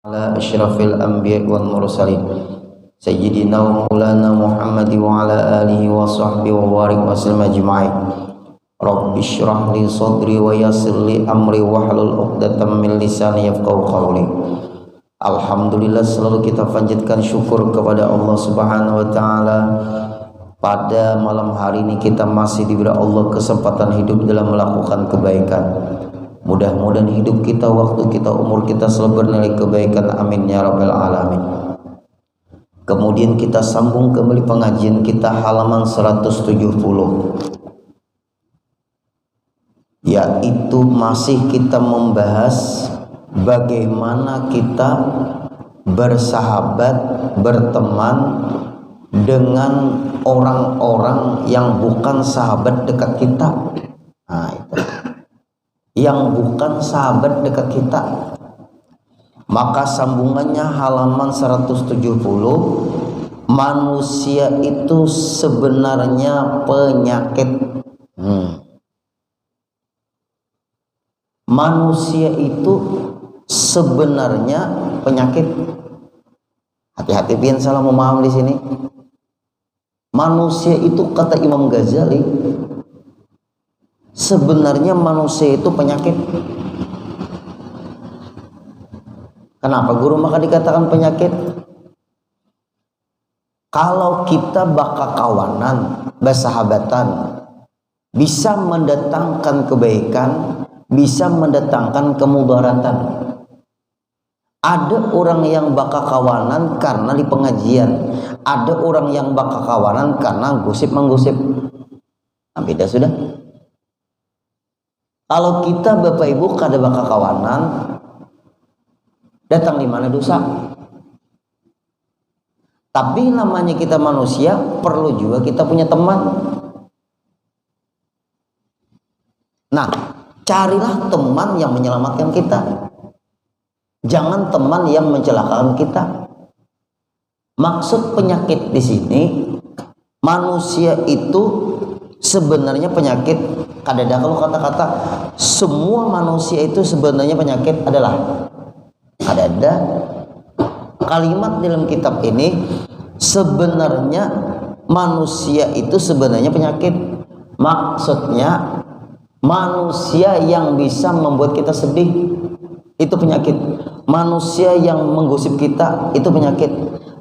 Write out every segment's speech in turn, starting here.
ala asyrafil anbiya wal mursalin sayyidina wa maulana Muhammad wa ala alihi wa sahbihi wa barik wa sallam ajma'in. Rabbi shrah li sadri wa yassir li amri wahlul 'uqdatam min lisani yafqahu qawli. Alhamdulillah, selalu kita panjatkan syukur kepada Allah Subhanahu wa taala. Pada malam hari ini kita masih diberi Allah kesempatan hidup dalam melakukan kebaikan. Mudah-mudahan hidup kita, waktu kita, umur kita selalu bernilai kebaikan. Amin ya rabbal alamin. Kemudian kita sambung kembali pengajian kita halaman 170, yaitu masih kita membahas bagaimana kita bersahabat, berteman dengan orang-orang yang bukan sahabat dekat kita. Nah, itu yang bukan sahabat dekat kita. Maka sambungannya halaman 170, manusia itu sebenarnya penyakit. Manusia itu sebenarnya penyakit. Hati-hati pian salah memaham di sini. Manusia itu, kata Imam Ghazali, sebenarnya manusia itu penyakit. Kenapa guru maka dikatakan penyakit? Kalau kita bakal kawanan, bersahabatan, bisa mendatangkan kebaikan, bisa mendatangkan kemudaratan. Ada orang yang bakal kawanan karena di pengajian, ada orang yang bakal kawanan karena gosip-menggosip. Nah, beda sudah. Kalau kita Bapak Ibu kada bakal kawanan, datang di mana dosa. Tapi namanya kita manusia, perlu juga kita punya teman. Nah, carilah teman yang menyelamatkan kita. Jangan teman yang mencelakakan kita. Maksud penyakit di sini, manusia itu sebenarnya penyakit. Kadada kalau kata-kata semua manusia itu sebenarnya penyakit adalah, kadada kalimat dalam kitab ini sebenarnya manusia itu sebenarnya penyakit. Maksudnya manusia yang bisa membuat kita sedih itu penyakit. Manusia yang menggosip kita itu penyakit.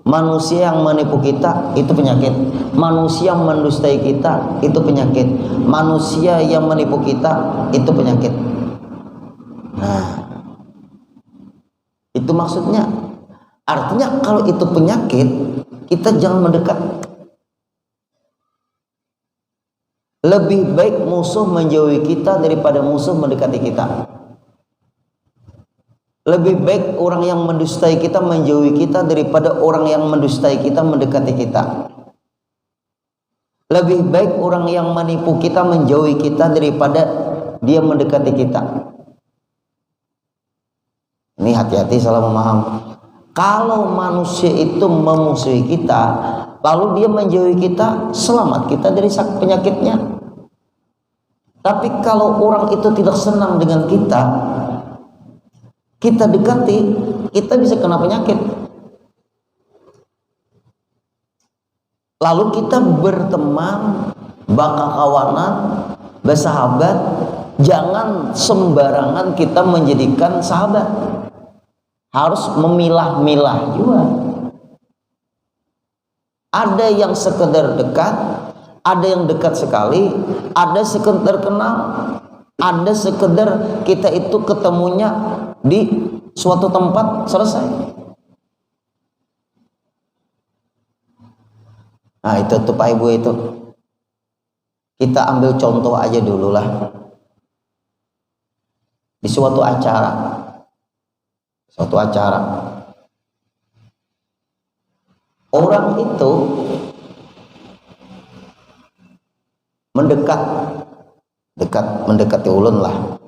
Manusia yang menipu kita itu penyakit. Manusia yang mendustai kita itu penyakit. Manusia yang menipu kita itu penyakit. Nah, itu maksudnya. Artinya kalau itu penyakit, kita jangan mendekat. Lebih baik musuh menjauhi kita daripada musuh mendekati kita. Lebih baik orang yang mendustai kita menjauhi kita daripada orang yang mendustai kita mendekati kita. Lebih baik orang yang menipu kita menjauhi kita daripada dia mendekati kita. Ini hati-hati salah memaham. Kalau manusia itu memusuhi kita, lalu dia menjauhi kita, selamat kita dari penyakitnya. Tapi kalau orang itu tidak senang dengan kita dekati, kita bisa kena penyakit. Lalu kita berteman, bakal kawanan, bersahabat, jangan sembarangan kita menjadikan sahabat. Harus memilah-milah juga. Ada yang sekedar dekat, ada yang dekat sekali, ada sekedar kenal, ada sekedar kita itu ketemunya di suatu tempat, selesai. Nah, itu tuh Pak Ibu, itu kita ambil contoh aja dulu lah. Di suatu acara orang itu mendekati ulun lah.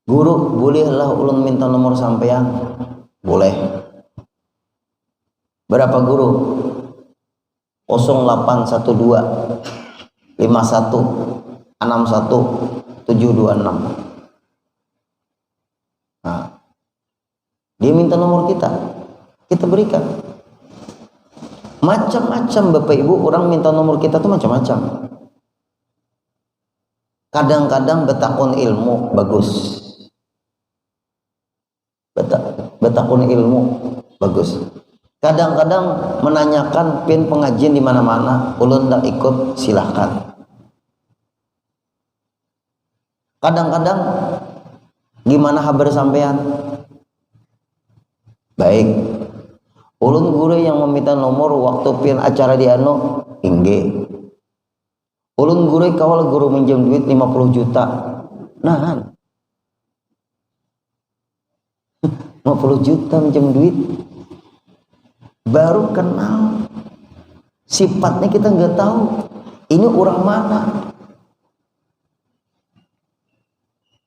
Guru, bolehlah ulun minta nomor sampean? Boleh. Berapa guru? 0812 51 61 726. Nah, Dia minta nomor kita, kita berikan. Macam-macam Bapak Ibu, orang minta nomor kita tuh macam-macam. Kadang-kadang betakun ilmu bagus. Betakun ilmu bagus. Kadang-kadang menanyakan pin pengajian di mana-mana, ulun ndak ikut, silahkan. Kadang-kadang gimana kabar sampean? Baik. Ulun guru yang meminta nomor waktu pin acara di anu, ingge. Ulun guru kawal guru minjem duit 50 juta. Nah, 50 juta minjem duit. Baru kenal. Sifatnya kita nggak tahu. Ini orang mana?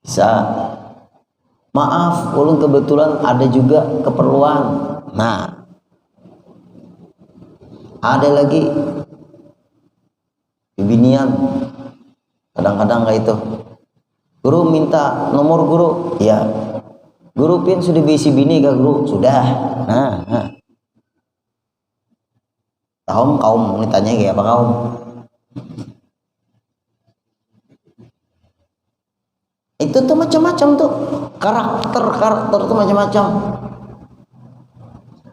Bisa. Maaf, ulun kebetulan ada juga keperluan. Nah, ada lagi bibinian. Kadang-kadang kayak itu. Guru minta nomor guru. Ya. Guru pin sudah bisi bini gak guru? Sudah. Nah. Kaum ditanya kayak apa kaum? Itu tuh macam-macam tuh. Karakter tuh macam-macam.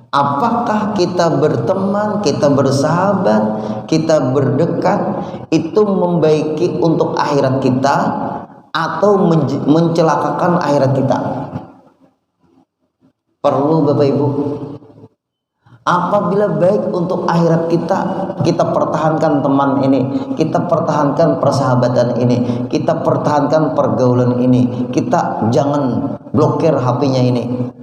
Apakah kita berteman, kita bersahabat, kita berdekat itu membaiki untuk akhirat kita atau mencelakakan akhirat kita? Perlu Bapak Ibu. Apabila baik untuk akhirat kita, kita pertahankan teman ini, kita pertahankan persahabatan ini, kita pertahankan pergaulan ini, kita jangan blokir HP-nya ini.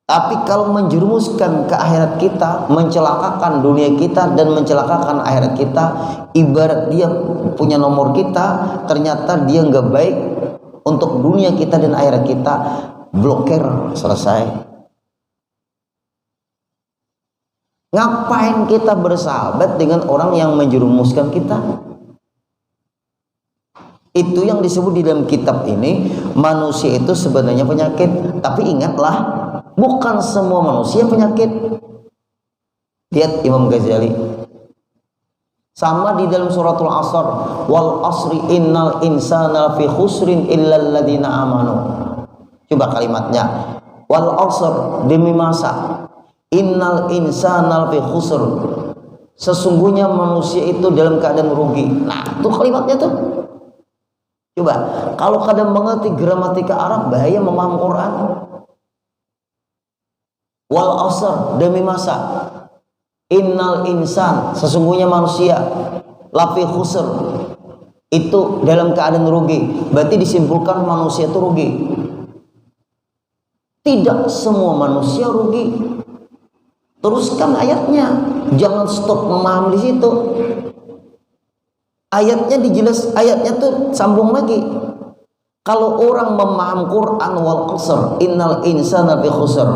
Tapi kalau menjerumuskan ke akhirat kita, mencelakakan dunia kita dan mencelakakan akhirat kita, ibarat dia punya nomor kita, ternyata dia nggak baik untuk dunia kita dan akhirat kita, blokir, selesai. Ngapain kita bersahabat dengan orang yang menjerumuskan kita? Itu yang disebut di dalam kitab ini, manusia itu sebenarnya penyakit. Tapi ingatlah, bukan semua manusia penyakit. Lihat Imam Ghazali. Sama di dalam suratul Asr, wal asri innal insana fi khusrin illal ladzina amanu. Coba kalimatnya. Wal asr, demi masa. Innal insana fi khusr. Sesungguhnya manusia itu dalam keadaan rugi. Nah, itu kalimatnya tuh. Coba, kalau kadang mengerti gramatika Arab, bahaya memaham Quran. Wal asr, demi masa. Innal insan, sesungguhnya manusia, lafi khusr, itu dalam keadaan rugi. Berarti disimpulkan manusia itu rugi. Tidak semua manusia rugi. Teruskan ayatnya, jangan stop memahami di situ. Ayatnya dijelas, ayatnya tuh sambung lagi. Kalau orang memaham Quran wal qasr, innal insana fi khusr,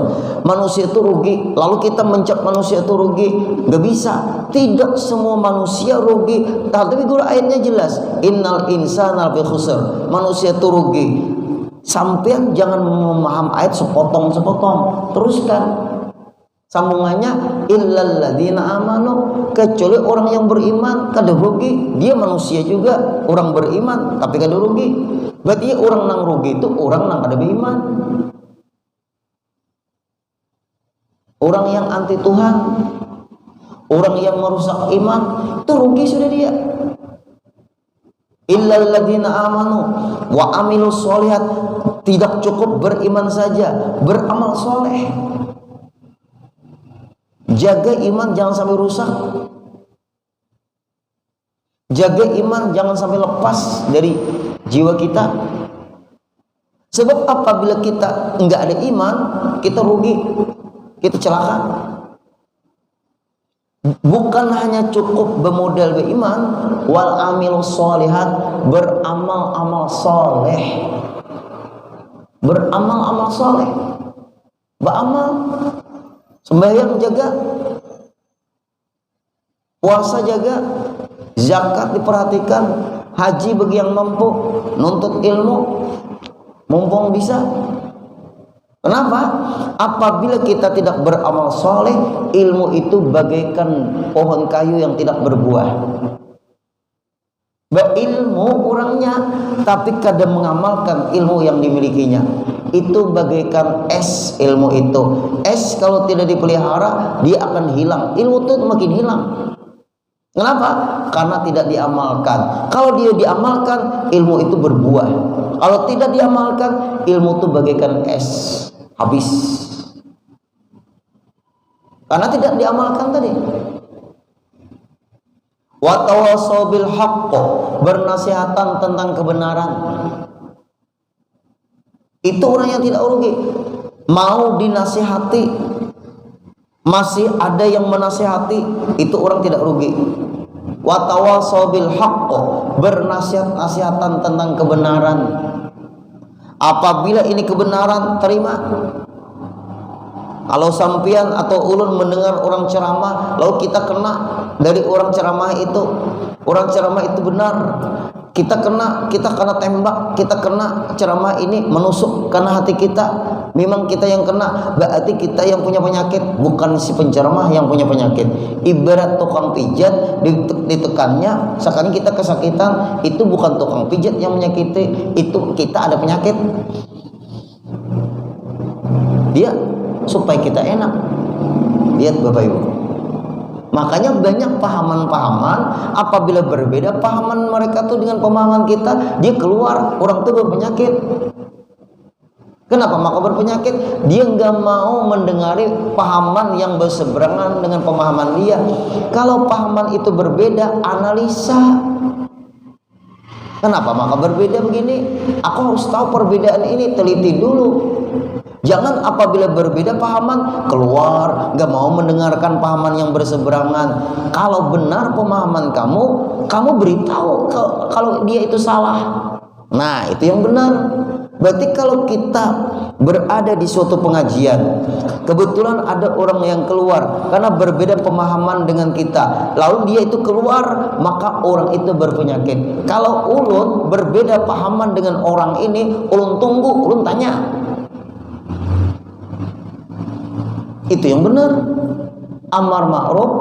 manusia itu rugi, lalu kita mencap manusia itu rugi, nggak bisa. Tidak semua manusia rugi. Tapi guru ayatnya jelas, innal insana fi khusr, manusia itu rugi. Sampean jangan memaham ayat sepotong-sepotong, teruskan. Sambungannya illal ladzina amanu, kecuali orang yang beriman kada rugi. Dia manusia juga, orang beriman tapi kada rugi. Berarti orang nang rugi itu orang nang kada beriman. Orang yang anti Tuhan, orang yang merusak iman, itu rugi sudah dia. Illal ladzina amanu wa amilus sholihat, tidak cukup beriman saja, beramal soleh. Jaga iman jangan sampai rusak. Jaga iman jangan sampai lepas dari jiwa kita. Sebab apabila kita enggak ada iman, kita rugi, kita celaka. Bukan hanya cukup bermodal beriman, wal amilus sholihat, beramal-amal soleh. Beramal-amal soleh. Beramal, sembahyang jaga, puasa jaga, zakat diperhatikan, haji bagi yang mampu, nuntut ilmu mumpung bisa. Kenapa? Apabila kita tidak beramal soleh, ilmu itu bagaikan pohon kayu yang tidak berbuah. Berilmu orangnya, tapi kadang mengamalkan ilmu yang dimilikinya. Itu bagaikan es, ilmu itu. Es kalau tidak dipelihara, dia akan hilang. Ilmu itu makin hilang. Kenapa? Karena tidak diamalkan. Kalau dia diamalkan, ilmu itu berbuah. Kalau tidak diamalkan, ilmu itu bagaikan es, habis. Karena tidak diamalkan tadi. Wa tawassaw bil haqq, bernasihatan tentang kebenaran. Itu orang yang tidak rugi. Mau dinasihati, masih ada yang menasihati, itu orang tidak rugi. Wa tawassaw bil haqq, bernasihat-nasihatan tentang kebenaran. Apabila ini kebenaran, terima. Kalau sampian atau ulun mendengar orang ceramah, lalu kita kena dari orang ceramah itu benar, kita kena tembak, kita kena ceramah ini menusuk karena hati kita, memang kita yang kena, berarti kita yang punya penyakit, bukan si penceramah yang punya penyakit. Ibarat tukang pijat, ditekannya sekarang kita kesakitan, itu bukan tukang pijat yang menyakiti, itu kita ada penyakit. Dia supaya kita enak. Lihat Bapak Ibu, makanya banyak pahaman-pahaman, apabila berbeda pahaman mereka tuh dengan pemahaman kita, dia keluar, orang tuh berpenyakit. Kenapa maka berpenyakit? Dia nggak mau mendengari pahaman yang berseberangan dengan pemahaman dia. Kalau pahaman itu berbeda, analisa. Kenapa maka berbeda begini? Aku harus tahu perbedaan ini, teliti dulu. Jangan apabila berbeda pahaman keluar, nggak mau mendengarkan pahaman yang berseberangan. Kalau benar pemahaman kamu beritahu kalau dia itu salah. Nah, itu yang benar. Berarti kalau kita berada di suatu pengajian, kebetulan ada orang yang keluar karena berbeda pemahaman dengan kita, lalu dia itu keluar, maka orang itu berpenyakit. Kalau ulun berbeda pahaman dengan orang ini, ulun tunggu, ulun tanya. Itu yang benar. Amar ma'ruf,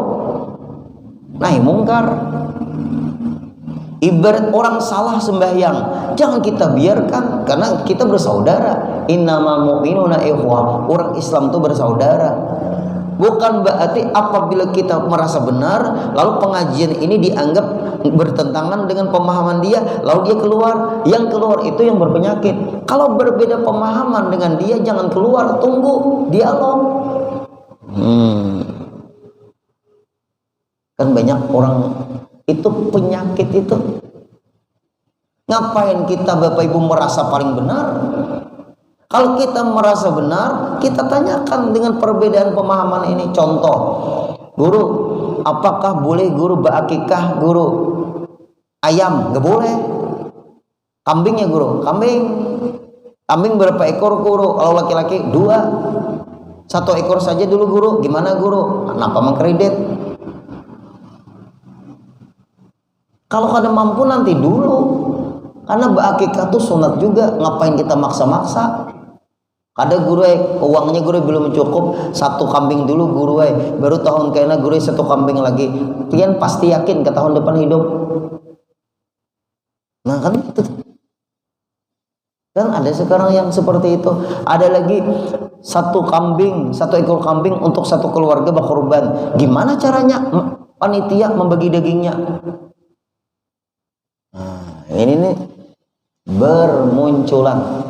nahi mungkar. Ibarat orang salah sembahyang, jangan kita biarkan, karena kita bersaudara. Innamal mu'minuna ikhwah, orang Islam itu bersaudara. Bukan berarti apabila kita merasa benar, lalu pengajian ini dianggap bertentangan dengan pemahaman dia, lalu dia keluar. Yang keluar itu yang berpenyakit. Kalau berbeda pemahaman dengan dia, jangan keluar, tunggu dialog. Kan banyak orang itu penyakit itu. Ngapain kita Bapak Ibu merasa paling benar? Kalau kita merasa benar, kita tanyakan dengan perbedaan pemahaman ini. Contoh, guru, apakah boleh guru berakikah guru ayam? Nggak boleh. Kambing ya guru, kambing berapa ekor guru? Kalau laki-laki 2, 1 ekor saja dulu guru. Gimana guru? Kenapa mengkredit? Kalau kada mampu nanti dulu, karena berakikah itu sunat juga. Ngapain kita maksa-maksa? Kada guru uangnya guru belum cukup, 1 kambing dulu guru baru tahun kena guru 1 kambing lagi. Pian pasti yakin ke tahun depan hidup. Nah kan itu. Kan ada sekarang yang seperti itu. Ada lagi 1 ekor kambing untuk 1 keluarga berkorban. Gimana caranya panitia membagi dagingnya? Nah, ini nih bermunculan.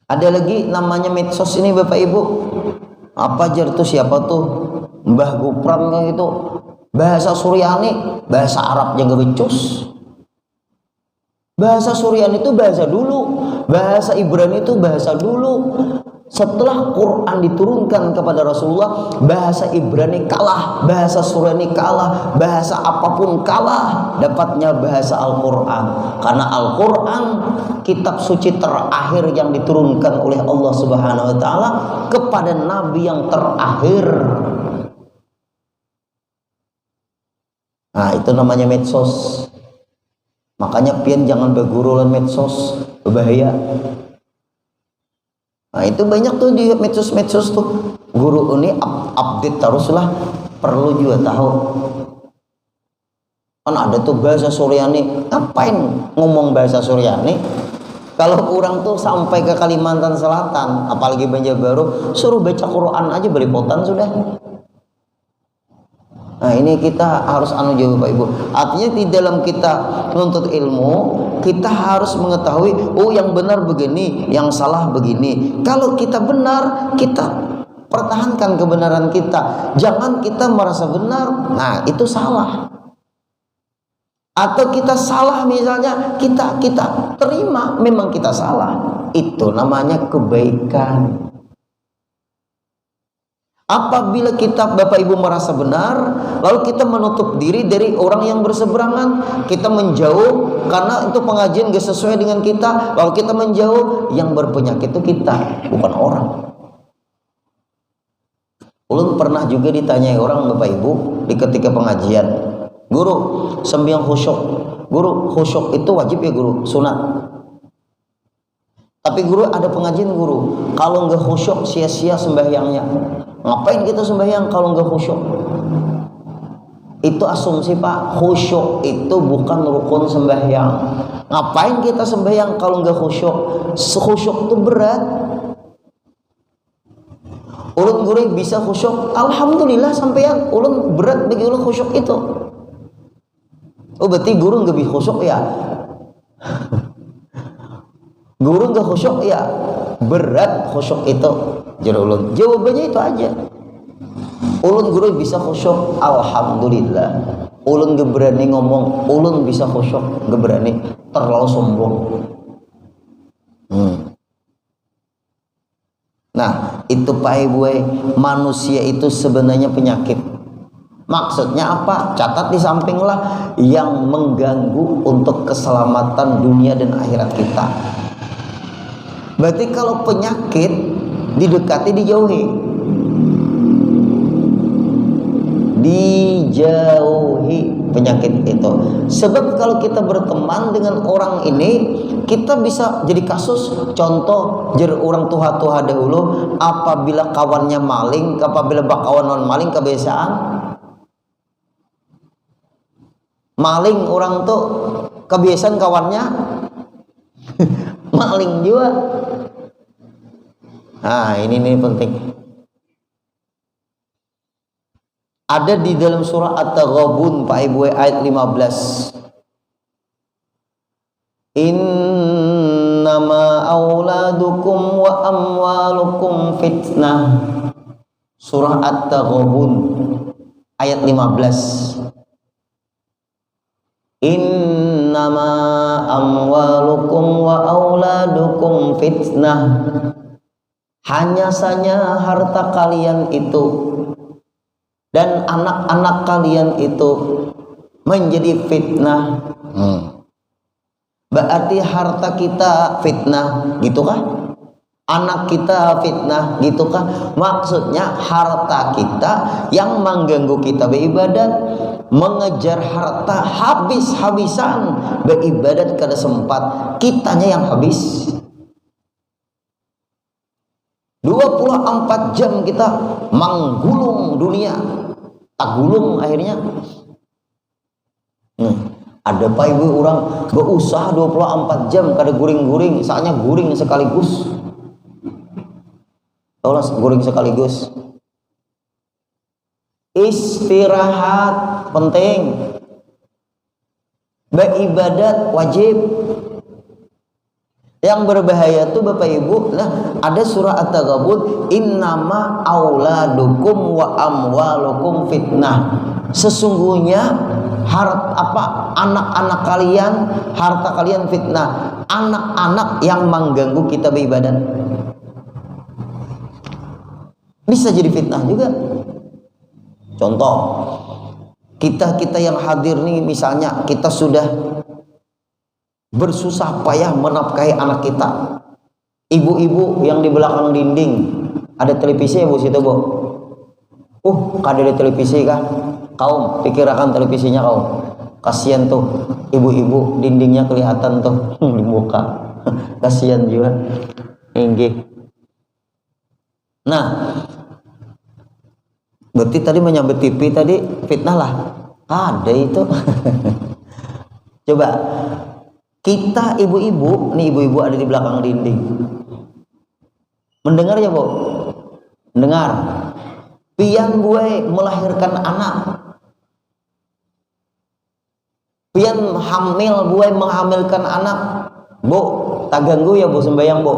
Ada lagi namanya medsos ini Bapak Ibu. Apa aja itu, siapa tuh? Mbah Gupram kayak gitu. Bahasa Suryani, bahasa Arabnya gak becus. Bahasa Suryani itu bahasa dulu, bahasa Ibrani itu bahasa dulu. Setelah Quran diturunkan kepada Rasulullah, bahasa Ibrani kalah, bahasa Suryani kalah, bahasa apapun kalah dapatnya bahasa Al-Quran. Karena Al-Quran kitab suci terakhir yang diturunkan oleh Allah Subhanahu wa taala kepada nabi yang terakhir. Nah, itu namanya medsos. Makanya pian jangan berguru lan medsos, berbahaya. Nah itu banyak tuh di medsos-medsos tuh. Guru ini update teruslah, perlu juga tahu. Kan ada tuh bahasa Suryani, ngapain ngomong bahasa Suryani? Kalau kurang tuh sampai ke Kalimantan Selatan, apalagi Banjarbaru, suruh baca Quran aja belepotan sudah. Nah ini kita harus jauh Bapak Ibu. Artinya di dalam kita menuntut ilmu, kita harus mengetahui, oh yang benar begini, yang salah begini. Kalau kita benar, kita pertahankan kebenaran kita. Jangan kita merasa benar, nah itu salah. Atau kita salah misalnya, kita terima memang kita salah. Itu namanya kebaikan. Apabila kita Bapak Ibu merasa benar, lalu kita menutup diri dari orang yang berseberangan, kita menjauh karena itu pengajian gak sesuai dengan kita, lalu kita menjauh, yang berpenyakit itu kita, bukan orang. Ulun pernah juga ditanyai orang Bapak Ibu di ketika pengajian, guru sembahyang khusyuk, guru khusyuk itu wajib ya guru, sunat. Tapi guru ada pengajian guru, kalau nggak khusyuk sia-sia sembahyangnya. Ngapain kita sembahyang kalau nggak khusyuk? Itu asumsi Pak, khusyuk itu bukan rukun sembahyang. Ngapain kita sembahyang kalau nggak khusyuk? Khusyuk itu berat. Ulun guru bisa khusyuk, alhamdulillah sampean. Ulun berat bagi ulun khusyuk itu. Oh berarti guru nggak bisa khusyuk ya? Guru nggak khusyuk ya, berat khusyuk itu. Jadi ulun jawabannya itu aja. Ulun guru bisa khusyuk, alhamdulillah. Ulun gak berani ngomong, ulun bisa khusyuk, gak berani terlalu sombong. Nah itu Pak Ibu, manusia itu sebenarnya penyakit. Maksudnya apa? Catat di samping lah, yang mengganggu untuk keselamatan dunia dan akhirat kita. Berarti kalau penyakit didekati, dijauhi penyakit itu. Sebab kalau kita berteman dengan orang ini, kita bisa jadi kasus. Contoh jer orang tuha dahulu, apabila kawannya maling, apabila bakawan non maling, kebiasaan maling, orang tuh kebiasaan kawannya maling juga. Nah ini penting. Ada di dalam surah At-Taghabun Pak Ibu ayat 15. Innama auladukum wa amwalukum fitnah. Surah At-Taghabun ayat 15. Innama amwalukum wa auladukum fitnah. Hanya saja harta kalian itu dan anak-anak kalian itu menjadi fitnah. Berarti harta kita fitnah, gitu kah? Anak kita fitnah, gitu kah? Maksudnya harta kita yang mengganggu kita beribadat, mengejar harta habis-habisan beribadat kada sempat, kitanya yang habis. 24 jam kita menggulung dunia, tak gulung akhirnya. Ada Pak Ibu orang berusaha 24 jam kada guring-guring, soalnya guring sekaligus. Tahu lah guring sekaligus. Istirahat penting, beribadat wajib. Yang berbahaya tuh Bapak Ibu, nah ada surah At-Taghabun, innama auladukum wa amwalukum fitnah. Sesungguhnya anak-anak kalian, harta kalian fitnah. Anak-anak yang mengganggu kita beribadat bisa jadi fitnah juga. Contoh, kita yang hadir nih, misalnya kita sudah bersusah payah menafkahi anak kita. Ibu-ibu yang di belakang dinding, ada televisi ya Bu situ Bu? Kada ada televisi kah? Kaum pikirkan televisinya kaum. Kasihan tuh ibu-ibu, dindingnya kelihatan tuh di muka. Kasihan juga. Inggih. Nah, berarti tadi menyambut TV tadi fitnah lah. Ada itu. Coba kita ibu-ibu, nih ibu-ibu ada di belakang dinding. Mendengar ya, Bu? Mendengar. Pian gue melahirkan anak. Pian hamil gue menghamilkan anak. Bu, tak ganggu ya, Bu, sembahyang, Bu.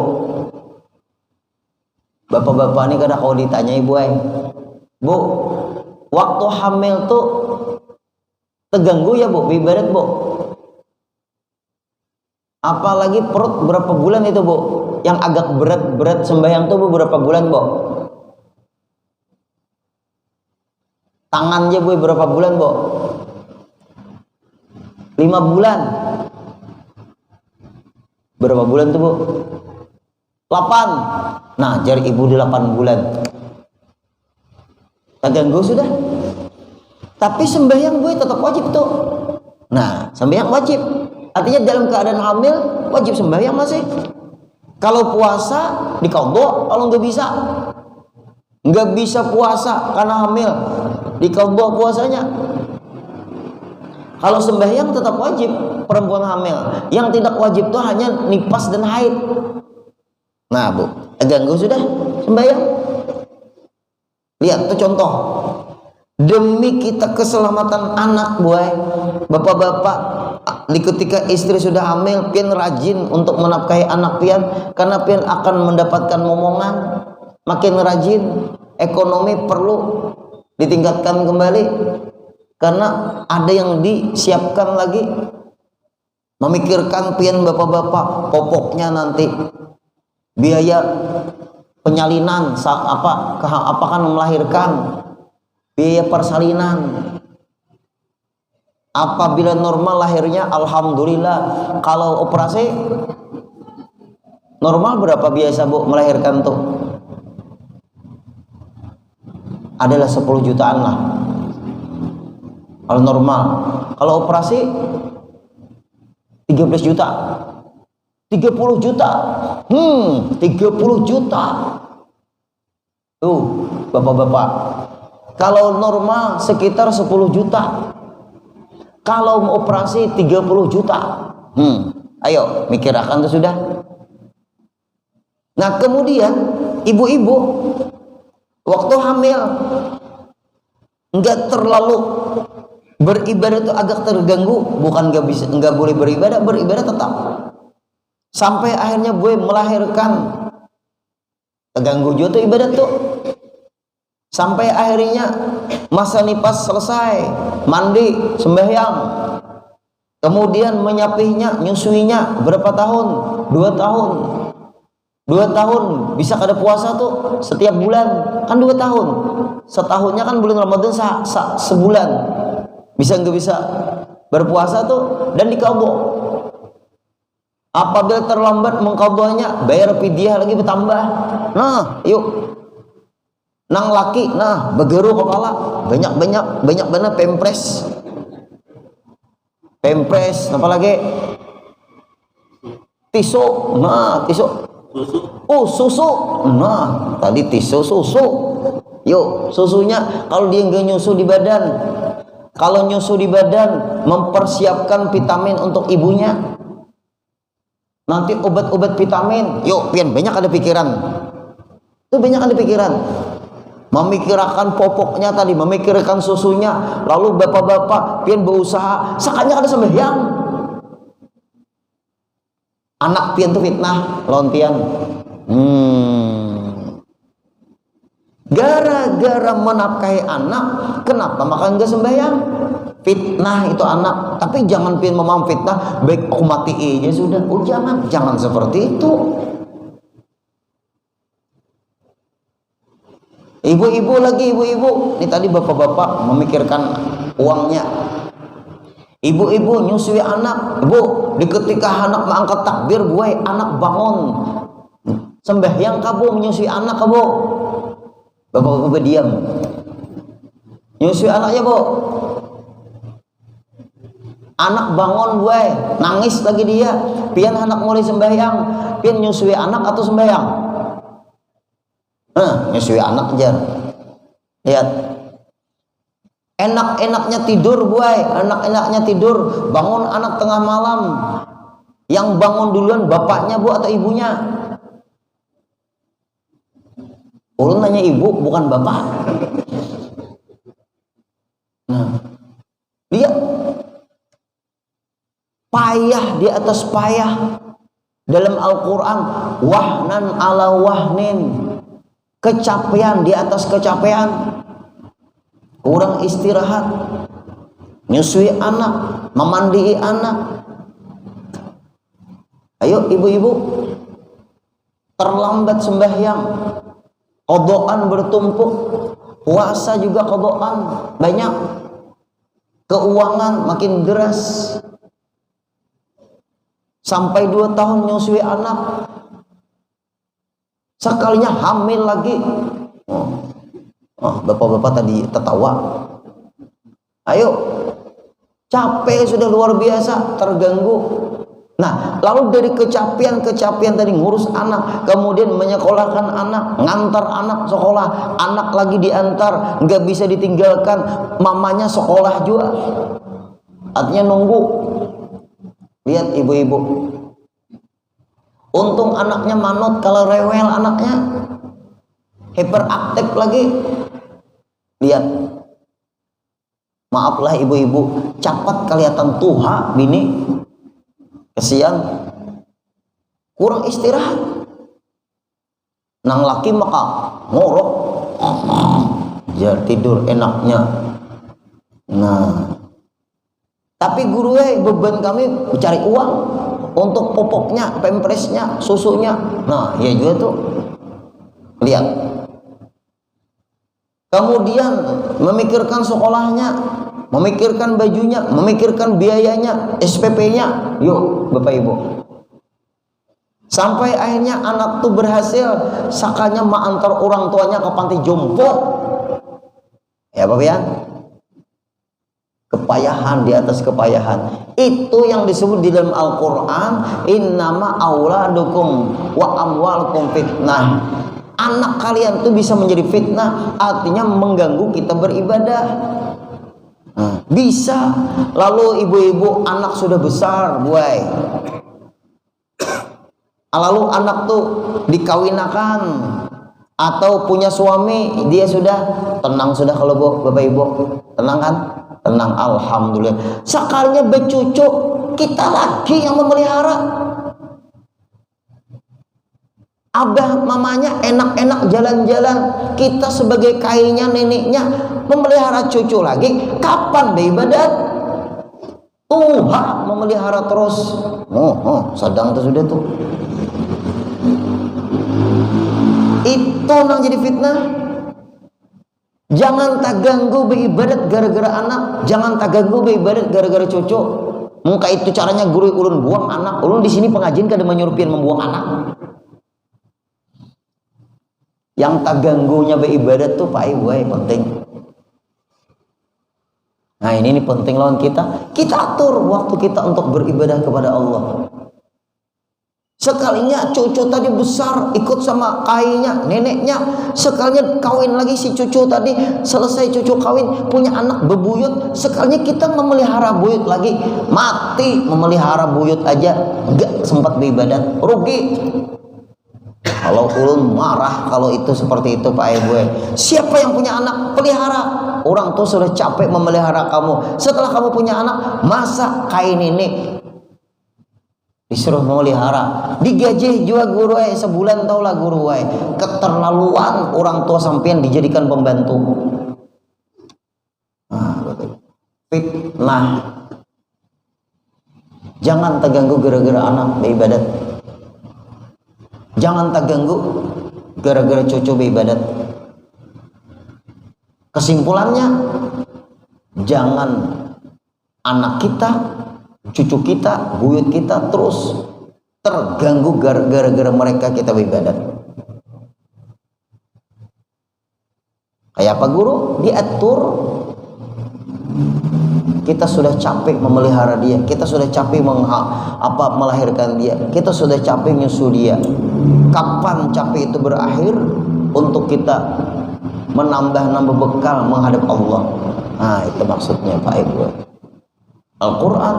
Bapak-bapak ini kadang kalau ditanya ibu, Bu, waktu hamil tuh terganggu ya, Bu, ibarat, Bu. Apalagi perut berapa bulan itu, Bu? Yang agak berat sembahyang tuh, Bu, berapa bulan, Bu? Tangannya, Bu, berapa bulan, Bu? 5 bulan. Berapa bulan tuh, Bu? 8. Nah, jari ibu di 8 bulan. Tak ganggu sudah. Tapi sembahyang, Bu, tetap wajib tuh. Nah, sembahyang wajib. Artinya dalam keadaan hamil wajib sembahyang masih. Kalau puasa diqadha, kalau nggak bisa puasa karena hamil, diqadha puasanya. Kalau sembahyang tetap wajib perempuan hamil. Yang tidak wajib tuh hanya nifas dan haid. Nah, Bu, ganggu sudah sembahyang. Lihat tuh contoh. Demi kita keselamatan anak, Bu, bapak-bapak, ketika istri sudah hamil, pian rajin untuk menafkahi anak pian, karena pian akan mendapatkan momongan. Makin rajin, ekonomi perlu ditingkatkan kembali, karena ada yang disiapkan lagi. Memikirkan pian bapak-bapak, popoknya nanti biaya penyalinan, apakah melahirkan, biaya persalinan. Apabila normal lahirnya, alhamdulillah. Kalau operasi normal berapa biasa, Bu, melahirkan tuh? Adalah 10 jutaan lah kalau normal. Kalau operasi 13 juta, 30 juta. 30 juta tuh, bapak-bapak. Kalau normal sekitar 10 juta. Kalau mau operasi 30 juta. Ayo mikirkan tuh sudah. Nah, kemudian ibu-ibu waktu hamil enggak terlalu beribadah tuh agak terganggu, bukan enggak boleh beribadah tetap. Sampai akhirnya gue melahirkan, terganggu juga tuh ibadah tuh. Sampai akhirnya masa nifas selesai, mandi, sembahyang, kemudian menyapihnya, nyusuinya berapa tahun? 2 tahun. 2 tahun bisa kada puasa tuh setiap bulan, kan 2 tahun. Setahunnya kan bulan Ramadan sebulan. Bisa nggak bisa berpuasa tuh, dan diqadha. Apabila terlambat mengqadhanya, bayar fidyah lagi bertambah. Nah, yuk. Nang laki, nah begeru kepala, banyak bener pempres, apa lagi? Tisu, nah tisu, susu, nah tadi tisu, susu. Yuk, susunya kalau dia nggak nyusu di badan, kalau nyusu di badan mempersiapkan vitamin untuk ibunya. Nanti obat-obat vitamin, yuk pian banyak ada pikiran, tuh banyak ada pikiran. Memikirkan popoknya tadi, memikirkan susunya, lalu bapak-bapak pian berusaha, sakanya ada sembahyang. Anak pian tuh fitnah, lontian. Gara-gara menafkahi anak, kenapa maka enggak sembahyang? Fitnah itu anak. Tapi jangan pian memang fitnah, baik aku mati aja sudah. Oh jangan seperti itu. Ibu-ibu lagi, ibu-ibu. Ini tadi bapak-bapak memikirkan uangnya. Ibu-ibu nyusui anak. Bu, di ketika anak mengangkat takbir, gue anak bangun. Sembahyang kabu menyusui anak kabu. Bapak-bapak diam. Nyusui anaknya, Bu. Anak bangun gue, nangis lagi dia. Pian anak mulai sembahyang. Pian nyusui anak atau sembahyang? Nyusui anak aja. Lihat, enak-enaknya tidur buai, enak-enaknya tidur, bangun anak tengah malam. Yang bangun duluan bapaknya bu atau ibunya? Ulun nanya ibu, bukan bapak. Nah, lihat, payah di atas payah. Dalam Al-Quran, wahnan ala wahnin, kecapean di atas kecapean. Kurang istirahat, nyusui anak, memandai anak. Ayo ibu-ibu, terlambat sembahyang, qodokan bertumpuk, puasa juga qodokan banyak, keuangan makin deras. Sampai 2 tahun nyusui anak, sekalinya hamil lagi. Bapak-bapak tadi tertawa. Ayo, capek sudah luar biasa, terganggu. Nah, lalu dari kecapean tadi ngurus anak, kemudian menyekolahkan anak, ngantar anak sekolah, anak lagi diantar, nggak bisa ditinggalkan, mamanya sekolah juga, artinya nunggu. Lihat ibu-ibu, untung anaknya manut, kalau rewel anaknya hiperaktif lagi. Lihat, maaflah ibu-ibu, cepat kelihatan tuha bini. Kesian, kurang istirahat. Nang laki maka ngorok, ya tidur enaknya. Nah, tapi guru beban kami cari uang untuk popoknya, pempresnya, susunya. Nah, ya juga tuh. Lihat, kemudian memikirkan sekolahnya, memikirkan bajunya, memikirkan biayanya, SPP-nya. Yuk Bapak Ibu, sampai akhirnya anak tuh berhasil, sakanya antar orang tuanya ke panti jompo. Ya Bapak ya, kepayahan di atas kepayahan. Itu yang disebut di dalam Al-Quran, innama auladukum wa amwalukum fitnah. Anak kalian tuh bisa menjadi fitnah, artinya mengganggu kita beribadah. Bisa. Lalu ibu-ibu anak sudah besar buai, lalu anak tuh dikawinakan atau punya suami, dia sudah tenang sudah. Kalau Bapak Ibu tenang kan? Tenang, alhamdulillah. Sekalinya bercucu, kita lagi yang memelihara. Abah mamanya enak-enak jalan-jalan, kita sebagai kainya neneknya memelihara cucu lagi. Kapan beribadat? Tuhan memelihara terus. Sedang tuh sudah tuh. Itu nang jadi fitnah. Jangan tak ganggu beribadat gara-gara anak, jangan tak ganggu beribadat gara-gara cucu. Muka itu caranya guru ulun buang anak. Ulun di sini pengajian kada menyuruh membuang anak. Yang tak ganggunya beribadat tuh Pak Ibu penting. Nah ini penting lawan kita. Kita atur waktu kita untuk beribadah kepada Allah. Sekalinya cucu tadi besar, ikut sama kainya, neneknya. Sekalinya kawin lagi si cucu tadi, selesai cucu kawin, punya anak bebuyut. Sekalinya kita memelihara buyut lagi, mati memelihara buyut aja, enggak sempat beribadat, rugi. Kalau ulun marah kalau itu seperti itu Pak Ibu. Siapa yang punya anak, pelihara. Orang tuh sudah capek memelihara kamu. Setelah kamu punya anak, masa kain ini disuruh memelihara, digaji juga guru sebulan taulah guru keterlaluan orang tua sampean dijadikan pembantu. Fitnah. Jangan terganggu gara-gara anak beribadat. Jangan terganggu gara-gara cucu beribadat. Kesimpulannya, jangan anak kita, cucu kita, buyut kita terus terganggu gara-gara mereka kita beribadat. Kayak apa guru? Diatur. Kita sudah capek memelihara dia, kita sudah capek melahirkan dia, kita sudah capek nyusu dia. Kapan capek itu berakhir? untuk kita menambah bekal menghadap Allah. Nah, itu maksudnya Pak Ibu. Al-Quran.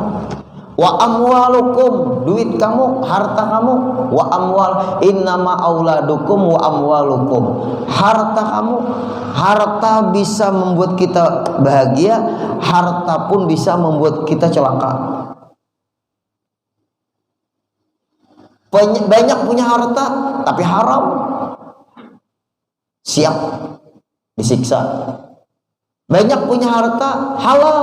Wa amwalukum, duit kamu, harta kamu. Wa amwal, innama auladukum wa amwalukum. Harta kamu, harta bisa membuat kita bahagia, harta pun bisa membuat kita celaka. Banyak punya harta tapi haram, siap disiksa. Banyak punya harta halal,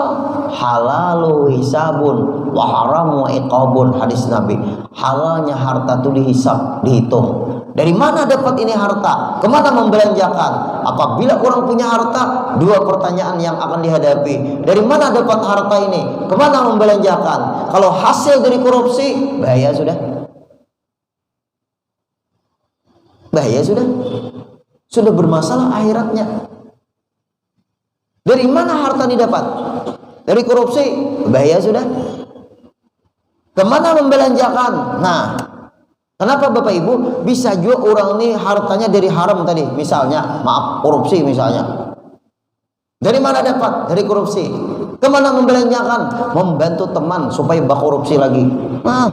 halalu hisabun wa haramu iqabun, hadis Nabi. Halalnya harta itu dihisab, dihitung. Dari mana dapat ini harta? Kemana membelanjakan? Apabila orang punya harta, dua pertanyaan yang akan dihadapi. Dari mana dapat harta ini? Kemana membelanjakan? Kalau hasil dari korupsi, bahaya sudah. Bahaya sudah. Sudah bermasalah akhiratnya. Dari mana harta didapat? Dari korupsi, bahaya sudah. Kemana membelanjakan? Nah, kenapa Bapak Ibu bisa juga orang ini hartanya dari haram tadi? Misalnya, maaf, korupsi misalnya. Dari mana dapat? Dari korupsi. Kemana membelanjakan? Membantu teman supaya bak korupsi lagi. Nah,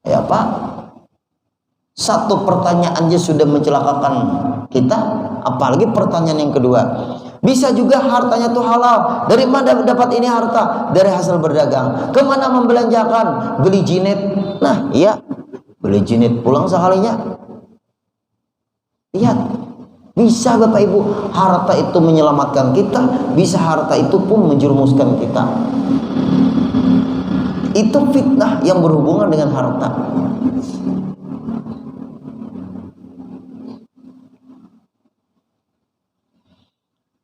ya Pak, satu pertanyaan aja sudah mencelakakan kita, apalagi pertanyaan yang kedua. Bisa juga hartanya tuh halal. Dari mana dapat ini harta? Dari hasil berdagang. Kemana membelanjakan? Beli jinet. Nah, iya, beli jinet pulang sekalinya. Lihat, bisa Bapak Ibu, harta itu menyelamatkan kita, bisa harta itu pun menjerumuskan kita. Itu fitnah yang berhubungan dengan harta.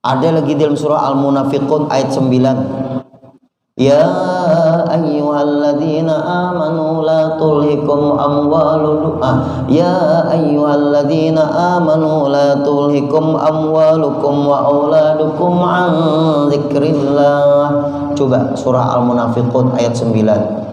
Ada lagi dalam surah Al-Munafiqun ayat 9. Ya ayyuhalladzina amanu la tulhikum amwalukum ya ayyuhalladzina amanu la tulhikum amwalukum wa auladukum an dzikrillah. Coba surah Al-Munafiqun ayat 9.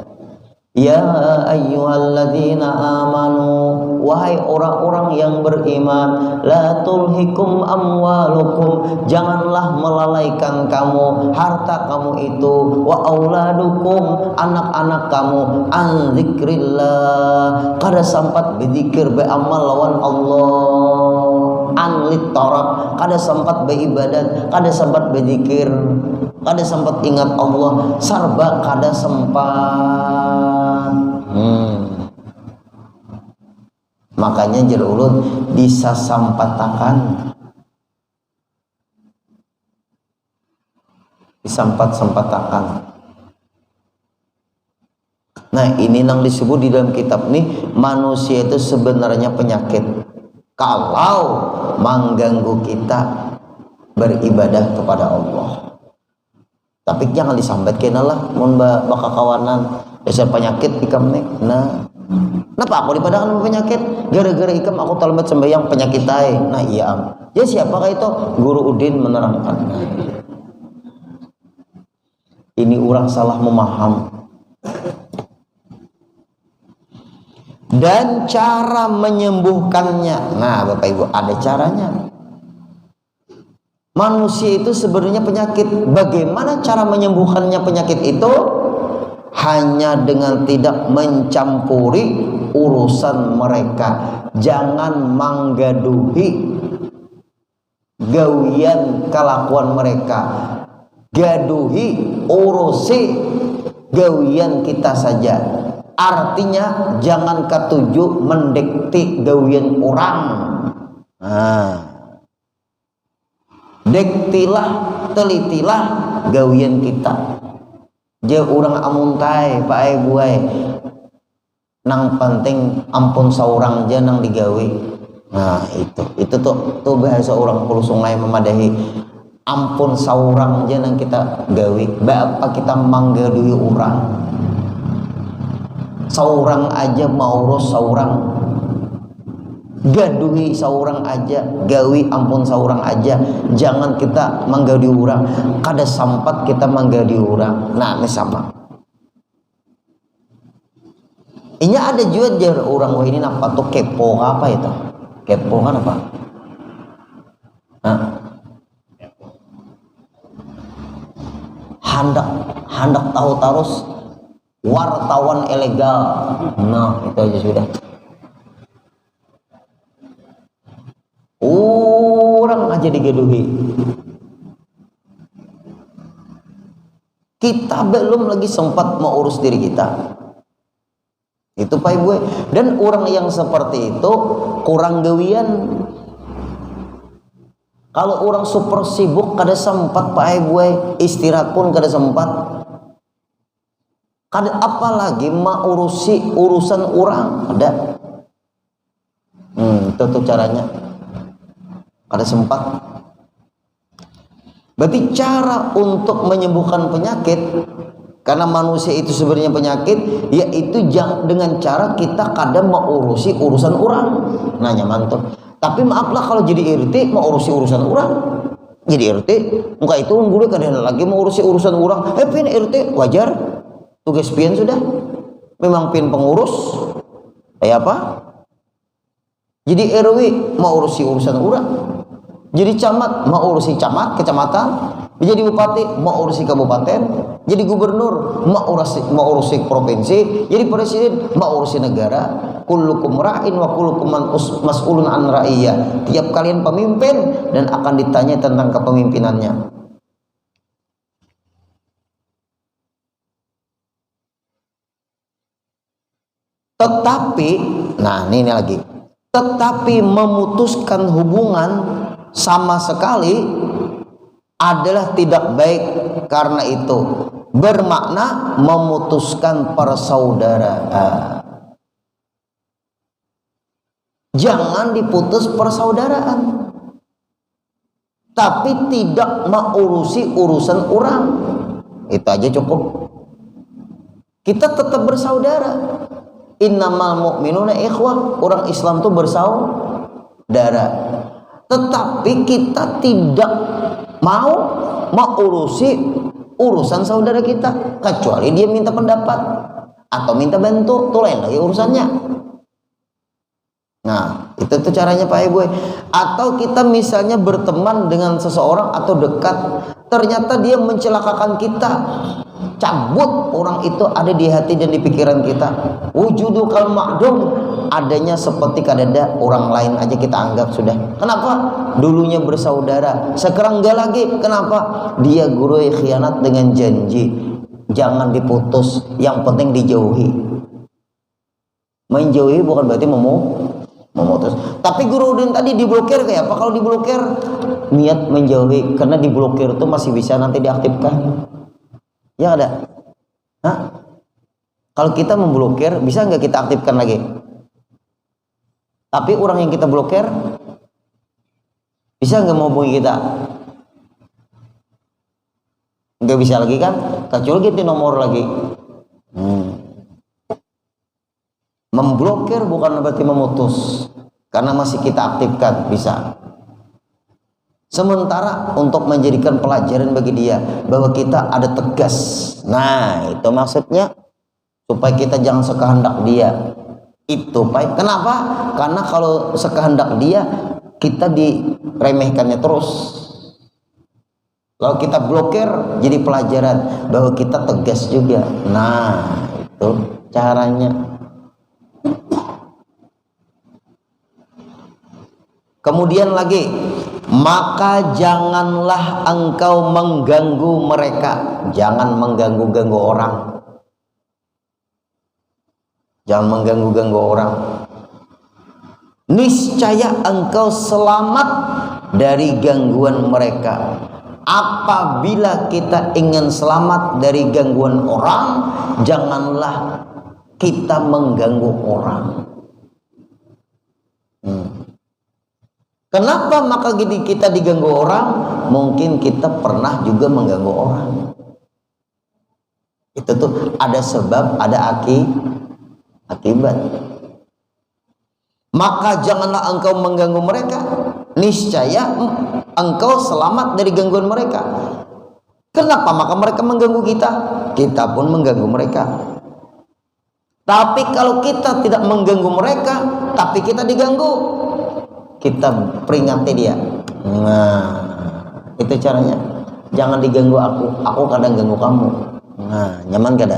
Ya ayyuhalladzina amanu, wahai orang-orang yang beriman, la tulhikum amwalukum, janganlah melalaikan kamu harta kamu itu, wa auladukum, anak-anak kamu, an dzikrillah, kada sempat berzikir beramal lawan Allah, an litarab, kada sempat beribadat, kada sempat berzikir, kada sempat ingat Allah, sarba kada sempat. Makanya jero ulun disasampatakan, disampat-sampatakan. Nah, ini yang disebut di dalam kitab ini, manusia itu sebenarnya penyakit kalau mengganggu kita beribadah kepada Allah. Tapi jangan disambatkan lah mun bakal kawanan dasar penyakit ikam nih. Nah, kenapa aku dipadakan penyakit? Gara-gara ikam aku talmet sembahyang penyakit ay. Nah iya am. Ya siapakah itu? Guru Udin menerangkan. Ini orang salah memaham. Dan cara menyembuhkannya. Nah Bapak Ibu, ada caranya. Manusia itu sebenarnya penyakit. Bagaimana cara menyembuhkannya penyakit itu? Hanya dengan tidak mencampuri urusan mereka. Jangan menggaduhi gawian kelakuan mereka. Gaduhi, urusi gawian kita saja. Artinya jangan ketujuh mendekti gawian orang. Nah, dektilah, telitilah gawian kita. Dia orang amuntai Pak Ibu nang penting ampun saurang aja nang digawe. Nah itu tuh bahasa orang Pulau Sungai memadahi. Ampun saurang aja nang kita gawe. Bapak kita manggadui orang. Saurang aja mau urus saurang. Gaduhi saurang aja, gawi ampun saurang aja. Jangan kita menggadi orang, kada sampat kita menggadi orang. Nah ini sama. Ini ada juga jar orang wah ini apa tuh kepo apa itu? Kepo kan apa? Hah? Hendak tahu terus, wartawan ilegal. Nah, itu aja sudah. Orang aja digeduhi. Kita belum lagi sempat mengurus diri kita. Itu Pak Ibu. Dan orang yang seperti itu kurang gawian. Kalau orang super sibuk kada sempat Pak Ibu, istirahat pun kada sempat. Kada apalagi mengurusi urusan orang, ada. Itu tuh caranya. Kada sempat. Berarti cara untuk menyembuhkan penyakit, karena manusia itu sebenarnya penyakit, yaitu dengan cara kita kadang mengurusi urusan orang. Nanya mantul. Tapi maaflah kalau jadi RT mengurusi urusan orang. Jadi RT, muka itu unggul kadang lagi mengurusi urusan orang. Pin RT wajar, tugas pian sudah. Memang pin pengurus. Kayak apa? Jadi RW mengurusi urusan orang. Jadi camat mau urusi camat, kecamatan. Jadi bupati mau urusi kabupaten. Jadi gubernur mau urusi provinsi. Jadi presiden mau urusi negara. Kullukum ra'in wa kullukum mas'ulun an ra'iyya. Tiap kalian pemimpin dan akan ditanya tentang kepemimpinannya. Tetapi, nah ini lagi. Tetapi memutuskan hubungan sama sekali adalah tidak baik, karena itu bermakna memutuskan persaudaraan. Jangan diputus persaudaraan, tapi tidak mengurusi urusan orang. Itu aja cukup. Kita tetap bersaudara. Innamal mu'minuna ikhwah. Orang Islam itu bersaudara. Tetapi kita tidak mau mengurusi urusan saudara kita, kecuali dia minta pendapat atau minta bantu, itu lain lagi urusannya. Nah, itu tuh caranya Pak Ibu. Atau kita misalnya berteman dengan seseorang atau dekat, ternyata dia mencelakakan kita. Cabut orang itu ada di hati dan di pikiran kita. Wujudu kal ma'dum, adanya seperti kadada orang lain aja kita anggap sudah. Kenapa? Dulunya bersaudara, sekarang enggak lagi. Kenapa? Dia guru khianat dengan janji. Jangan diputus, yang penting dijauhi. Menjauhi bukan berarti memutus. Tapi Guru Udin tadi diblokir kayak apa? Kalau diblokir niat menjauhi, karena diblokir itu masih bisa nanti diaktifkan. Ya ada. Hah? Kalau kita memblokir, bisa nggak kita aktifkan lagi? Tapi orang yang kita blokir, bisa nggak menghubungi kita? Nggak bisa lagi kan? Kecuali ganti nomor lagi. Memblokir bukan berarti memutus, karena masih kita aktifkan, bisa. Sementara untuk menjadikan pelajaran bagi dia bahwa kita ada tegas. Nah, itu maksudnya supaya kita jangan sekehendak dia. Itu Pak. Kenapa? Karena kalau sekehendak dia, kita diremehkannya terus. Kalau kita blokir, jadi pelajaran bahwa kita tegas juga. Nah, itu caranya. Kemudian lagi, maka janganlah engkau mengganggu mereka. Jangan mengganggu-ganggu orang. Jangan mengganggu-ganggu orang. Niscaya engkau selamat dari gangguan mereka. Apabila kita ingin selamat dari gangguan orang, janganlah kita mengganggu orang. Kenapa maka kita diganggu orang? Mungkin kita pernah juga mengganggu orang. Itu tuh ada sebab, ada akibat. Maka janganlah engkau mengganggu mereka. Niscaya engkau selamat dari gangguan mereka. Kenapa maka mereka mengganggu kita? Kita pun mengganggu mereka. Tapi kalau kita tidak mengganggu mereka, tapi kita diganggu, kita peringati dia. Nah, itu caranya. Jangan diganggu aku kadang ganggu kamu. Nah, nyaman kada?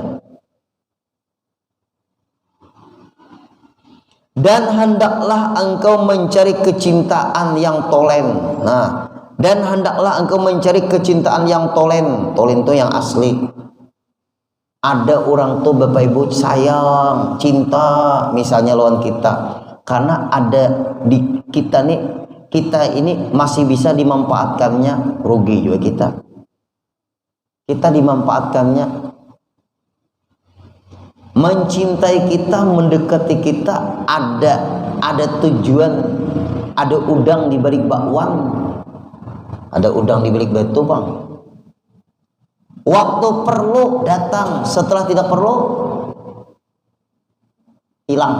Dan hendaklah engkau mencari kecintaan yang tolen. Nah, dan hendaklah engkau mencari kecintaan yang tolen. Tolen itu yang asli. Ada orang tuh Bapak Ibu sayang, cinta misalnya lawan kita. Karena ada di kita nih, kita ini masih bisa dimanfaatkannya, rugi juga kita. Kita dimanfaatkannya. Mencintai kita, mendekati kita, ada tujuan, ada udang di balik bakwan, ada udang di balik batu, Bang. Waktu perlu datang, setelah tidak perlu hilang.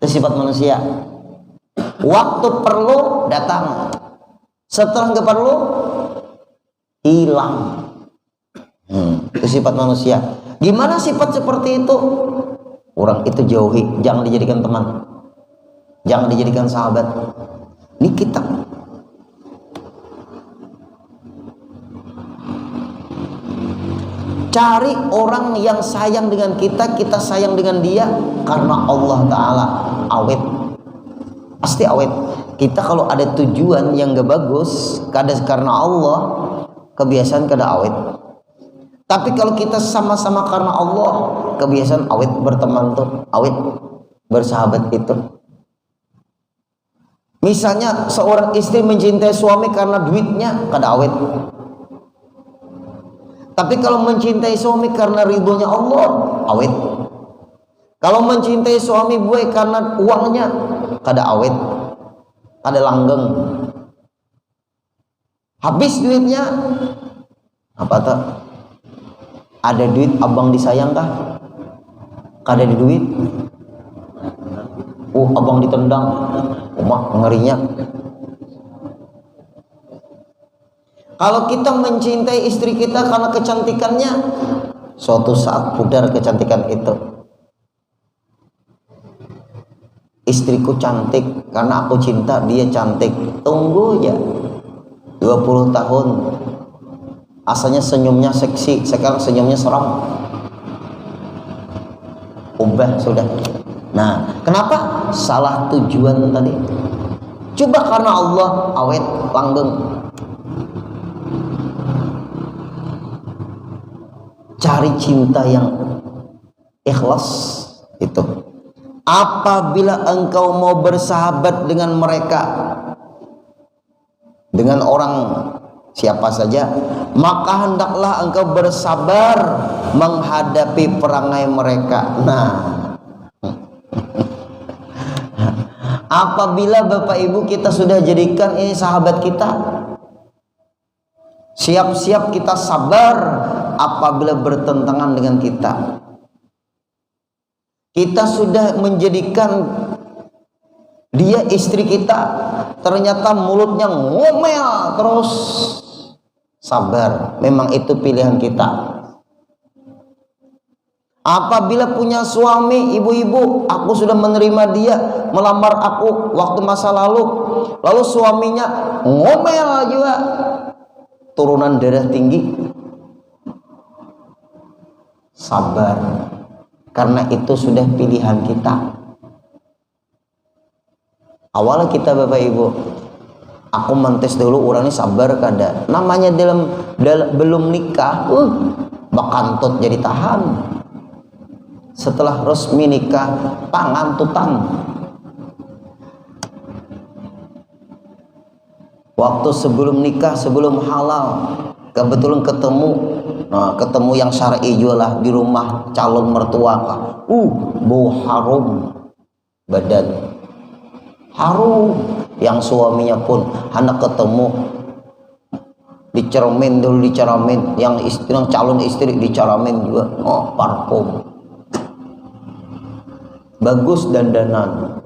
Itu sifat manusia. Waktu perlu datang, setelah nggak perlu hilang. Itu sifat manusia. Gimana sifat seperti itu? Orang itu jauhi, jangan dijadikan teman, jangan dijadikan sahabat. Ini kita cari orang yang sayang dengan kita, kita sayang dengan dia karena Allah Ta'ala. Awet, pasti awet. Kita kalau ada tujuan yang gak bagus, kada karena Allah, kebiasaan kada awet. Tapi kalau kita sama-sama karena Allah, kebiasaan awet berteman tuh, awet bersahabat itu. Misalnya seorang istri mencintai suami karena duitnya, kada awet. Tapi kalau mencintai suami karena ridhonya Allah, awet. Kalau mencintai suami gue karena uangnya, kada awet, kada langgeng. Habis duitnya, apa tak? Ada duit abang disayang kah? Kada ada duit, abang ditendang, ngerinya. Kalau kita mencintai istri kita karena kecantikannya, suatu saat pudar kecantikan itu. Istriku cantik karena aku cinta dia cantik. Tunggu ya 20 tahun. Asalnya senyumnya seksi, sekarang senyumnya seram. Ubah sudah. Nah, kenapa? Salah tujuan tadi. Coba karena Allah, awet, langgeng. Cari cinta yang ikhlas itu. Apabila engkau mau bersahabat dengan mereka, dengan orang siapa saja, maka hendaklah engkau bersabar menghadapi perangai mereka. Nah, apabila Bapak Ibu kita sudah jadikan ini sahabat kita, siap-siap kita sabar apabila bertentangan dengan kita. Kita sudah menjadikan dia istri kita, ternyata mulutnya ngomel terus. Sabar, memang itu pilihan kita. Apabila punya suami, ibu-ibu, aku sudah menerima dia, melamar aku waktu masa lalu suaminya ngomel juga, turunan darah tinggi. Sabar, karena itu sudah pilihan kita. Awalnya kita Bapak Ibu, aku mentes dulu orang ini sabar kada. Namanya belum nikah, bakantut jadi tahan. Setelah resmi nikah, pangantutan. Waktu sebelum nikah, sebelum halal, kebetulan ketemu yang syar'i juga lah di rumah calon mertua kah. Bau harum badan, harum. Yang suaminya pun hendak ketemu, dicermin dulu, diceramin. Yang calon istri diceramin juga, parfum bagus, dandanan.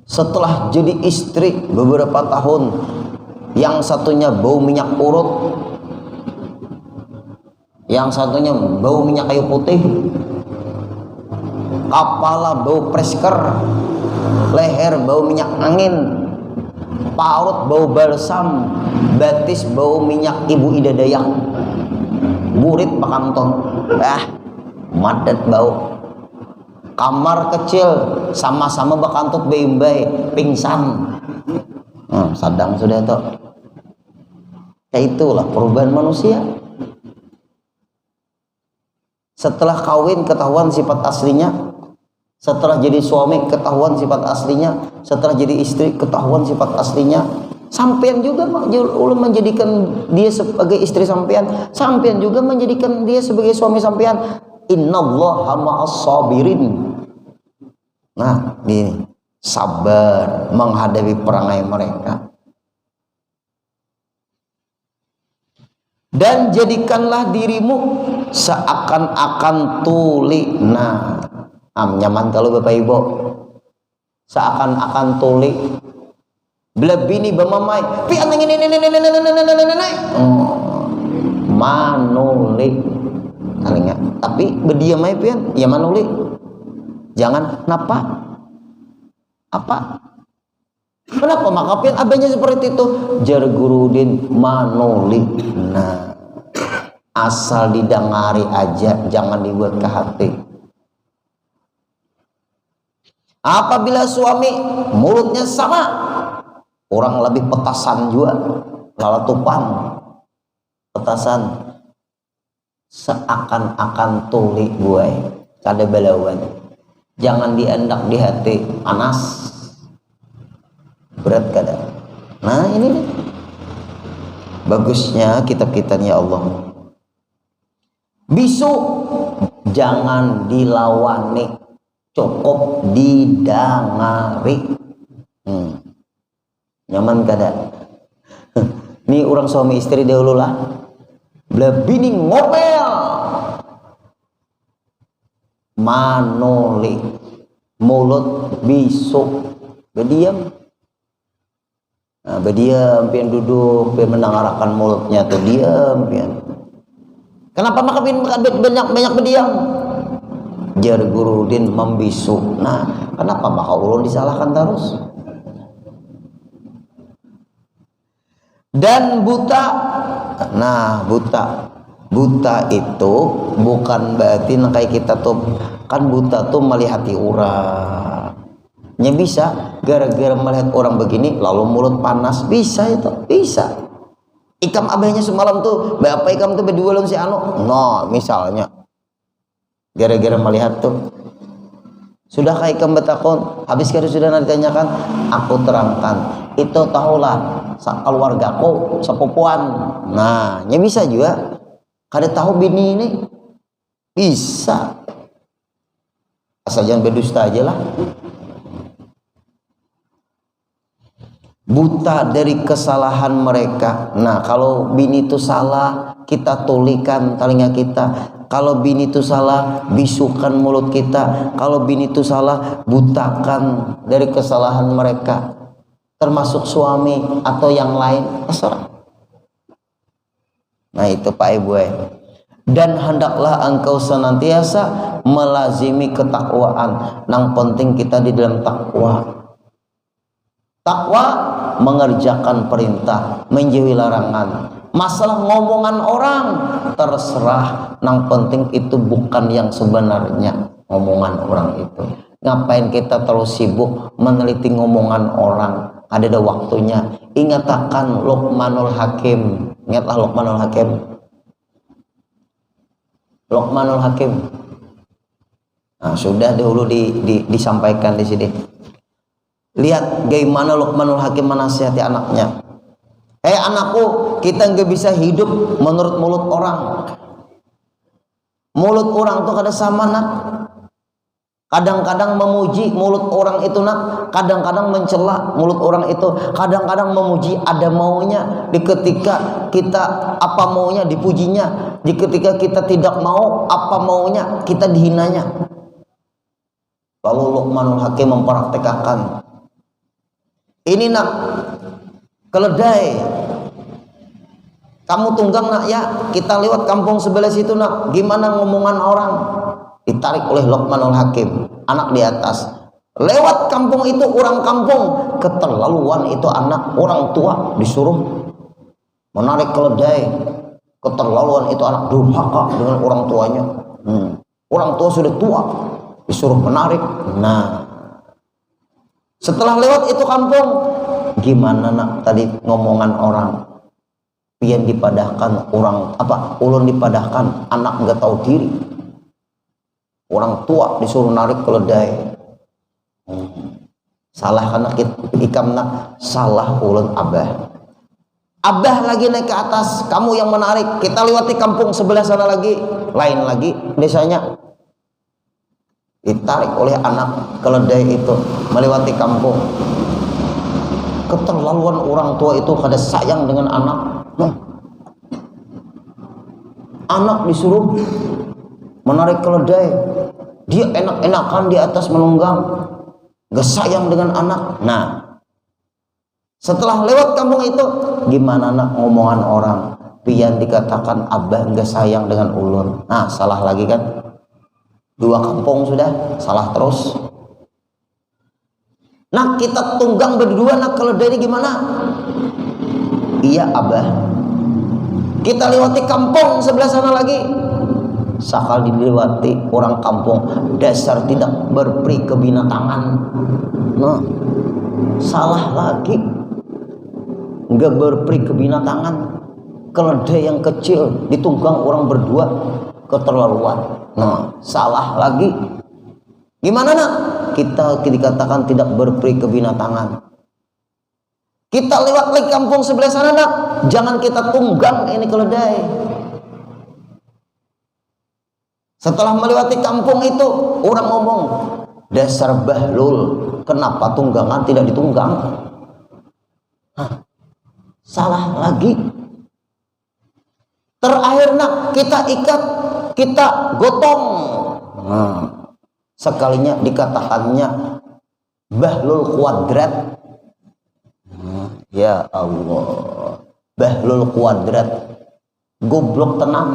Setelah jadi istri beberapa tahun, yang satunya bau minyak urut, yang satunya bau minyak kayu putih, kepala bau presker, leher bau minyak angin, paut bau balsam, batis bau minyak ibu ida dayak, burit pakanton, madet bau. Kamar kecil sama-sama bakantut beimbai pingsan, sadang sudah toh. Ya itulah perubahan manusia. Setelah kawin ketahuan sifat aslinya, setelah jadi suami ketahuan sifat aslinya, setelah jadi istri ketahuan sifat aslinya. Sampean juga ulun menjadikan dia sebagai istri sampean, sampean juga menjadikan dia sebagai suami sampean. Innallaha ma'as sabirin. Nah, ini sabar menghadapi perangai mereka. Dan jadikanlah dirimu seakan-akan tuli. Nah, nyaman kalau Bapak Ibu. Seakan-akan tuli. Bila bini bemamai, pian ini manuli. Tapi berdiam aja pian, ya manuli. Jangan napa? Apa? Kenapa maka pian abahnya seperti itu? Jar gurudin manuli. Nah, asal didengari aja, jangan dibuat ke hati. Apabila suami mulutnya sama, orang lebih petasan juga, lalatupan, petasan, seakan-akan tuli buai, kada balawan. Jangan diendak di hati, panas, berat kada. Nah ini nih. Bagusnya kitab-kitabnya Allah. Bisu jangan dilawani, cukup didangari. Nyaman kada? Ini orang suami istri dahulu lah. Bini ngomel, manoli, mulut bisu, berdiam. Nah, berdiam, pian duduk, pian mendengarkan mulutnya tuh diam, pian. Kenapa maka banyak berdiam? Jar gurudin membisu. Nah, kenapa maka ulun disalahkan terus? Dan buta. Nah, buta itu bukan berarti kayak kita tuh kan buta tuh melihati orang. Ya bisa gara-gara melihat orang begini lalu mulut panas, bisa itu, bisa. Ikam abahnya semalam tuh, bapak ikam tuh berdua lawan si anu. No, misalnya gara-gara melihat tuh. Sudahkah ikam bertakon? Habis kali sudah ditanyakan, aku terangkan. Itu tahulah keluargaku, sepupuan. Nah, ya bisa juga. Kada tahu bini ini bisa. Asal jangan berdusta aja lah. Buta dari kesalahan mereka. Nah, kalau bini itu salah, kita tulikan telinga kita. Kalau bini itu salah, bisukan mulut kita. Kalau bini itu salah, butakan dari kesalahan mereka. Termasuk suami atau yang lain, terserah. Nah itu Pak Ibu. Dan hendaklah engkau senantiasa melazimi ketakwaan. Yang penting kita di dalam takwa. Takwa mengerjakan perintah, menjauhi larangan. Masalah ngomongan orang terserah, yang penting itu bukan yang sebenarnya ngomongan orang itu. Ngapain kita terlalu sibuk meneliti ngomongan orang? Ada waktunya. Ingatkan Luqmanul Hakim. Ingatlah Luqmanul Hakim. Luqmanul Hakim. Nah, sudah dahulu disampaikan di sini. Lihat bagaimana Luqmanul Hakim menasihati anaknya. Anakku, kita nggak bisa hidup menurut mulut orang. Mulut orang tuh kada sama nak. Kadang-kadang memuji mulut orang itu nak, kadang-kadang mencela mulut orang itu, kadang-kadang memuji ada maunya. Di ketika kita apa maunya dipujinya, di ketika kita tidak mau apa maunya kita dihinanya. Lalu Luqmanul Hakim mempraktekkan. Ini nak, keledai kamu tunggang nak ya, kita lewat kampung sebelah situ nak, gimana ngomongan orang? Ditarik oleh Luqmanul Hakim, anak di atas. Lewat kampung itu, orang kampung keterlaluan itu anak, orang tua disuruh menarik keledai. Keterlaluan itu anak, durhaka dengan orang tuanya. Orang tua sudah tua disuruh menarik. Nah, setelah lewat itu kampung, gimana nak tadi ngomongan orang, pian dipadahkan orang apa, ulun dipadahkan anak nggak tahu diri. Orang tua disuruh narik keledai. Salah anak ikamna, salah ulun abah. Abah lagi naik ke atas, kamu yang menarik. Kita lewati kampung sebelah sana lagi, lain lagi desanya. Ditarik oleh anak keledai itu melewati kampung. Keterlaluan orang tua itu kada sayang dengan anak. Anak disuruh menarik keledai, dia enak-enakan di atas menunggang, gak sayang dengan anak. Nah, setelah lewat kampung itu, gimana nak ngomongan orang, pian dikatakan abah gak sayang dengan ulun. Nah, salah lagi kan, dua kampung sudah salah terus. Nah, kita tunggang berdua, nak keledai gimana? Iya abah. Kita lewati kampung sebelah sana lagi, sakal dilewati orang kampung, dasar tidak berperi kebinatangan. Nah, salah lagi, nggak berperi kebinatangan. Keledai yang kecil ditunggang orang berdua, keterlaluan. Nah, salah lagi. Gimana nak? Kita dikatakan tidak berperi kebinatangan. Kita lewat lagi kampung sebelah sana nak, jangan kita tunggang ini keledai. Setelah melewati kampung itu, orang ngomong, dasar bahlul, kenapa tunggangan tidak ditunggang? Hah, salah lagi. Terakhir nak, kita ikat, kita gotong. Nah, sekalinya dikatakannya bahlul kuadrat. Ya Allah, bahlul kuadrat, goblok tenang.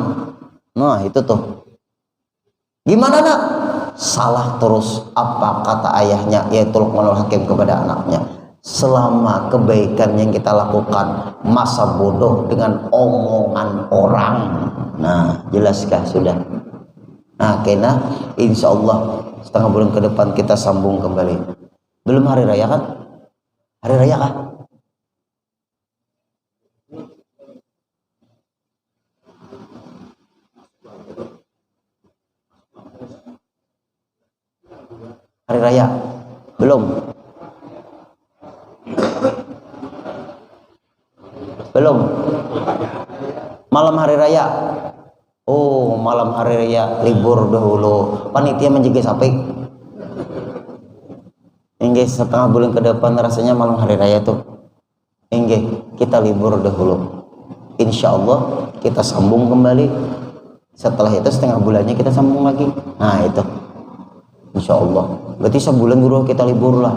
Nah itu tuh, gimana nak? Salah terus. Apa kata ayahnya, yaitu Luqmanul Hakim kepada anaknya, selama kebaikan yang kita lakukan, masa bodoh dengan omongan orang. Nah jelaskah sudah? Nah kena insya Allah setengah bulan ke depan kita sambung kembali. Belum hari raya kan? Hari raya kah? Hari raya belum malam hari raya. Oh, malam hari raya libur dahulu, panitia menjaga sapi. Inggih setengah bulan ke depan rasanya malam hari raya tuh. Inggih kita libur dahulu, insya Allah kita sambung kembali. Setelah itu setengah bulannya kita sambung lagi. Nah itu insya Allah. Berarti sebulan guru kita libur lah.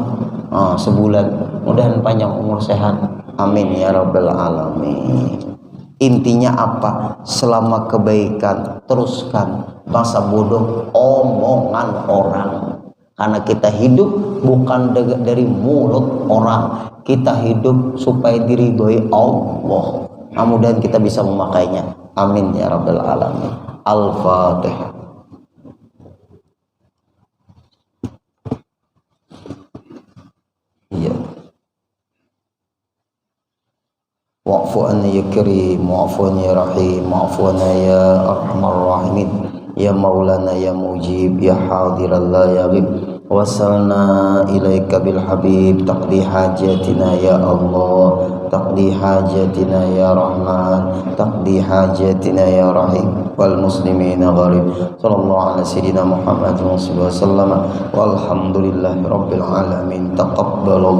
Sebulan. Mudahan panjang umur sehat. Amin ya rabbal alamin. Intinya apa? Selama kebaikan teruskan, masa bodoh omongan orang. Karena kita hidup bukan dari mulut orang. Kita hidup supaya diridhoi Allah. Mudah-mudahan kita bisa memakainya. Amin ya rabbal alamin. Al-Fatihah. Wa'fu anna ya karim, wa'fu anna ya rahim, wa'fu anna ya arhamar rahimin, ya maulana ya mujib, ya hadiran la yaghib. Wasalna ilaika bil habib, taqdi hajatina ya Allah, taqdi hajatina ya Rahman, taqdi hajatina ya Rahim, wal muslimina gharib. Sallallahu ala sayyidina Muhammad wa sallam, walhamdulillahi rabbil alamin. Taqabbalallahu